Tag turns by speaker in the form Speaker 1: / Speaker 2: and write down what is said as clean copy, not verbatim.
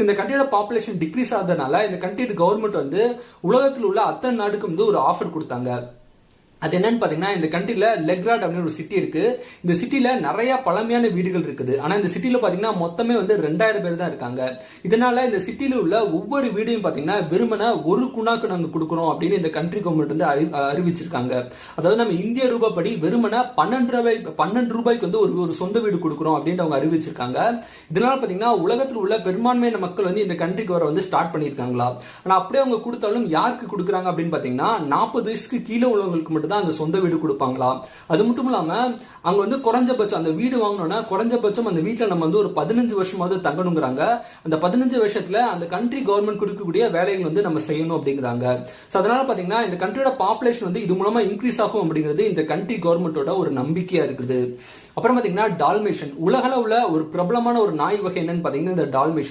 Speaker 1: இந்த கண்ட்ரியோட population degrees ஆகுறதுனால இந்த country government வந்து உலகத்தில் உள்ள அத்தனை நாடுக்கு வந்து ஒரு ஆஃபர் கொடுத்தாங்க. அது என்னன்னு பாத்தீங்கன்னா, இந்த கண்ட்ரில லெக்ராட் அப்படின்னு ஒரு சிட்டி இருக்கு. இந்த சிட்டில நிறைய பழமையான வீடுகள் இருக்குது. ஆனா இந்த சிட்டில பாத்தீங்கன்னா மொத்தமே வந்து 2000 பேர் தான் இருக்காங்க. இதனால இந்த சிட்டில உள்ள ஒவ்வொரு வீடையும் பாத்தீங்கன்னா வெறுமனே ஒரு குணாக்கு நாங்க கொடுக்கறோம் அப்படின்னு இந்த கண்ட்ரி கவர்மெண்ட் வந்து அறிவிச்சிருக்காங்க. அதாவது நம்ம இந்திய ரூபாய்ப்படி வெறுமனே 12 ரூபாய்க்கு வந்து ஒரு சொந்த வீடு கொடுக்கறோம் அப்படின்னு அவங்க அறிவிச்சிருக்காங்க. இதனால பாத்தீங்கன்னா உலகத்தில் உள்ள பெரும்பான்மையான மக்கள் வந்து இந்த கண்ட்ரிக்கு வர வந்து ஸ்டார்ட் பண்ணிருக்காங்களா. ஆனா அப்படியே அவங்க கொடுத்தாலும் யாருக்கு கொடுக்குறாங்க அப்படின்னு பாத்தீங்கன்னா 40 வயசுக்கு கீழே உள்ளவங்களுக்கு மட்டும் அந்த சொந்த வீடு கொடுப்பாங்களா. அது மட்டும் இல்லாம அங்க வந்து குறைஞ்சபட்சம் அந்த வீடு வாங்கணும்னா குறைஞ்சபட்சம் அந்த வீட்டுல நம்ம வந்து ஒரு 15 வருஷமாவது தங்கணுங்கிறாங்க. அந்த 15 வருஷத்துல அந்த கண்ட்ரி கவர்மெண்ட் கொடுக்கக்கூடிய வேலைகள் வந்து நம்ம செய்யணும் அப்படிங்கிறாங்க. அதனால பாத்தீங்கன்னா இந்த கண்ட்ரியோட பாப்புலேஷன் வந்து இது மூலமா இன்க்ரீஸ் ஆகும் அப்படிங்கிறது இந்த கண்ட்ரி கவர்மெண்டோட ஒரு நம்பிக்கையா இருக்குது. அப்புறம் பாத்தீங்கன்னா டால்மேஷன், உலகளவுல ஒரு பிரபலமான ஒரு நாய் வகை என்னன்னு பாத்தீங்கன்னா இந்த டால்மேஷன்.